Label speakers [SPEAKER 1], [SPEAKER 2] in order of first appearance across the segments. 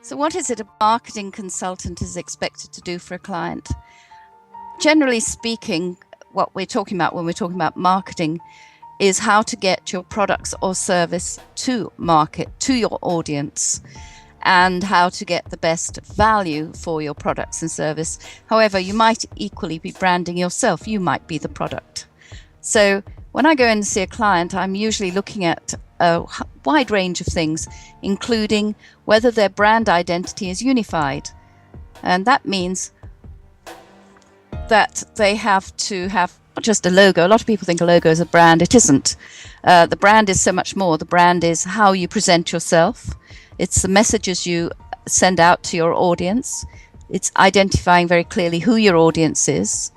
[SPEAKER 1] So what is it a marketing consultant is expected to do for a client? Generally speaking, what we're talking about when we're talking about marketing is how to get your products or service to market, to your audience, and how to get the best value for your products and service. However, you might equally be branding yourself. You might be the product. So when I go in to see a client, I'm usually looking at a wide range of things, including whether their brand identity is unified. And that means that they have to have not just a logo. A lot of people think a logo is a brand. It isn't. The brand is so much more. The brand is how you present yourself. It's the messages you send out to your audience. It's identifying very clearly who your audience is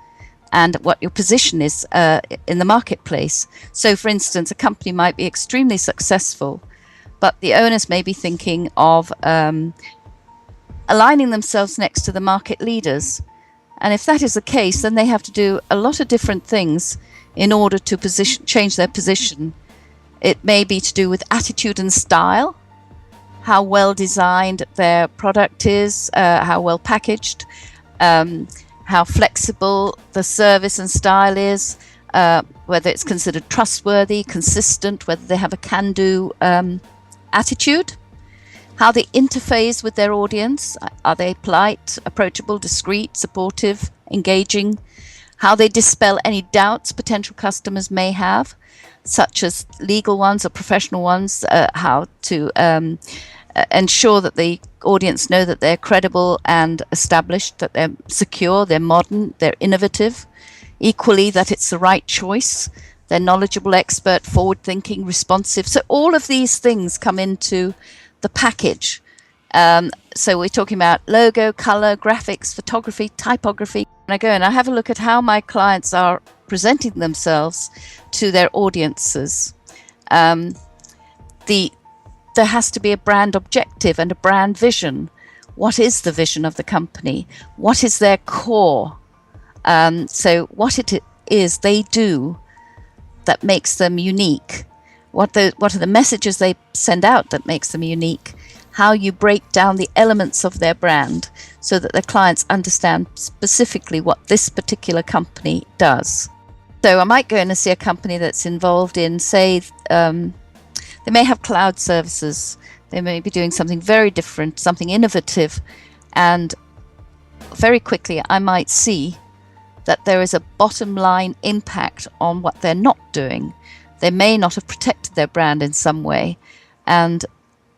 [SPEAKER 1] and what your position is in the marketplace. So, for instance, a company might be extremely successful, but the owners may be thinking of aligning themselves next to the market leaders. And if that is the case, then they have to do a lot of different things in order to change their position. It may be to do with attitude and style, how well designed their product is, how well packaged, how flexible the service and style is, whether it's considered trustworthy, consistent, whether they have a can-do attitude, how they interface with their audience. Are they polite, approachable, discreet, supportive, engaging? How they dispel any doubts potential customers may have, such as legal ones or professional ones, how to ensure that the audience know that they're credible and established, that they're secure, they're modern, they're innovative. Equally, that it's the right choice. They're knowledgeable, expert, forward-thinking, responsive. So all of these things come into the package. So we're talking about logo, color, graphics, photography, typography. And I go and I have a look at how my clients are presenting themselves to their audiences. There has to be a brand objective and a brand vision. What is the vision of the company? What is their core? So what it is they do that makes them unique. What are the messages they send out that makes them unique? How you break down the elements of their brand so that their clients understand specifically what this particular company does. So I might go in and see a company that's involved in, say, they may have cloud services. They may be doing something very different, something innovative. And very quickly, I might see that there is a bottom line impact on what they're not doing. They may not have protected their brand in some way. And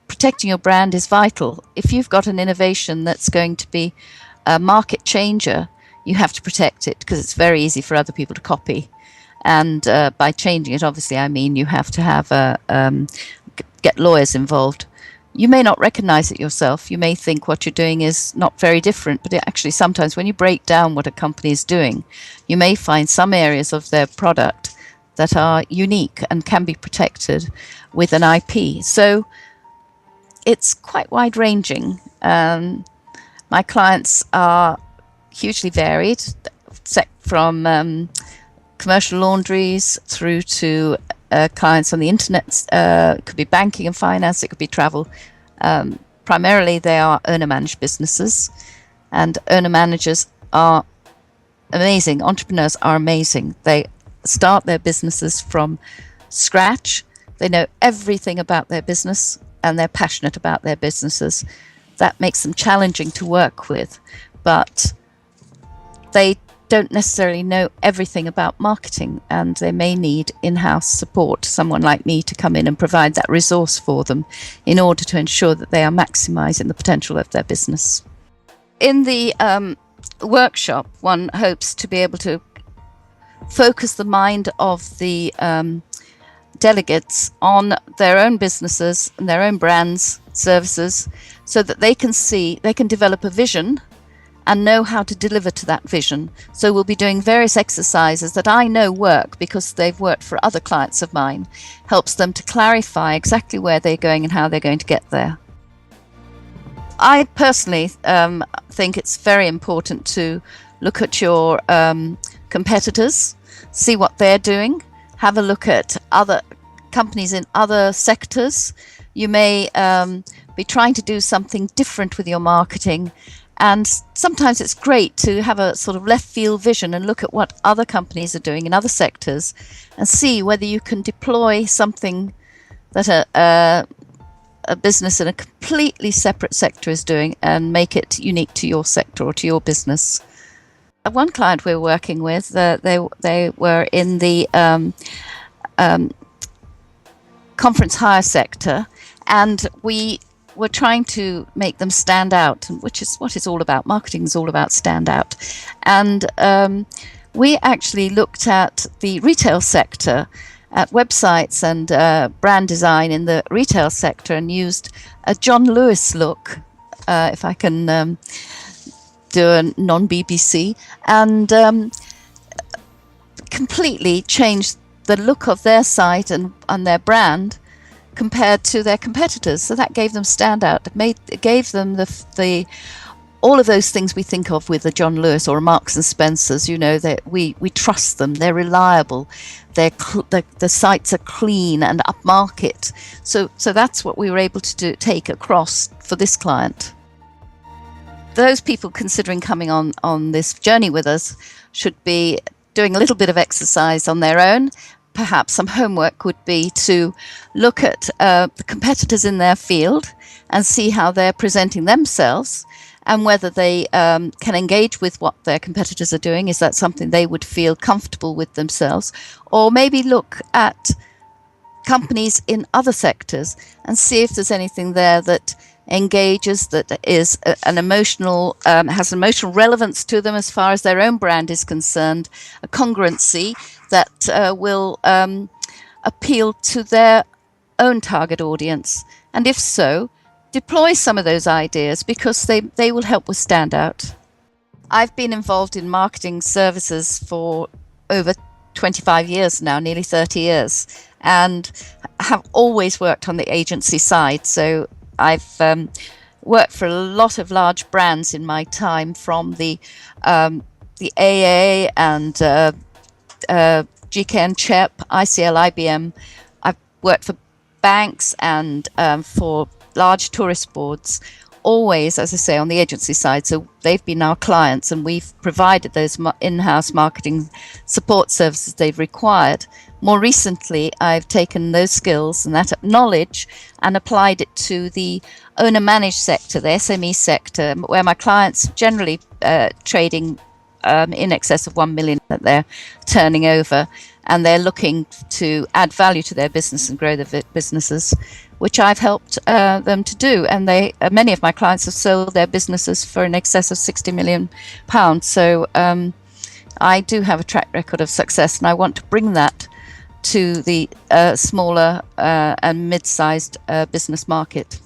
[SPEAKER 1] protecting your brand is vital. If you've got an innovation that's going to be a market changer, you have to protect it because it's very easy for other people to copy. And by changing it, obviously, I mean you have to have get lawyers involved. You may not recognize it yourself. You may think what you're doing is not very different, but actually sometimes when you break down what a company is doing, you may find some areas of their product that are unique and can be protected with an IP. So it's quite wide-ranging. My clients are hugely varied, from commercial laundries through to clients on the internet. It could be banking and finance, it could be travel. Primarily they are owner-managed businesses, and owner-managers are amazing. Entrepreneurs are amazing. They start their businesses from scratch. They know everything about their business and they're passionate about their businesses. That makes them challenging to work with, but they don't necessarily know everything about marketing, and they may need in-house support, someone like me to come in and provide that resource for them in order to ensure that they are maximizing the potential of their business. In the workshop, one hopes to be able to focus the mind of the delegates on their own businesses and their own brands, services, so that they can develop a vision and know how to deliver to that vision. So we'll be doing various exercises that I know work because they've worked for other clients of mine, helps them to clarify exactly where they're going and how they're going to get there. I personally think it's very important to look at your competitors, see what they're doing, have a look at other companies in other sectors. You may be trying to do something different with your marketing. And sometimes it's great to have a sort of left field vision and look at what other companies are doing in other sectors and see whether you can deploy something that a business in a completely separate sector is doing and make it unique to your sector or to your business. One client we're working with, they were in the conference hire sector, and we were trying to make them stand out, which is what it's all about. Marketing is all about stand out. And we actually looked at the retail sector, at websites and brand design in the retail sector, and used a John Lewis look, if I can do a non-BBC, and completely changed the look of their site and their brand compared to their competitors. So that gave them standout. It gave them the all of those things we think of with a John Lewis or a Marks and Spencer's. You know, that we trust them. They're reliable. The sites are clean and upmarket. So that's what we were able to take across for this client. Those people considering coming on this journey with us should be doing a little bit of exercise on their own. Perhaps some homework would be to look at the competitors in their field and see how they're presenting themselves and whether they can engage with what their competitors are doing. Is that something they would feel comfortable with themselves? Or maybe look at companies in other sectors and see if there's anything there that engages, that is an emotional, has emotional relevance to them as far as their own brand is concerned, a congruency that will appeal to their own target audience. And if so, deploy some of those ideas, because they will help with standout. I've been involved in marketing services for over 25 years now, nearly 30 years, and have always worked on the agency side. So I've worked for a lot of large brands in my time, from the AA and GK and CHEP, ICL, IBM. I've worked for banks and for large tourist boards, always, as I say, on the agency side. So they've been our clients, and we've provided those in-house marketing support services they've required. More recently, I've taken those skills and that knowledge and applied it to the owner-managed sector, the SME sector, where my clients generally trading in excess of 1 million that they're turning over, and they're looking to add value to their business and grow their businesses, which I've helped them to do. And many of my clients have sold their businesses for in excess of £60 million. So I do have a track record of success, and I want to bring that to the smaller and mid-sized business market.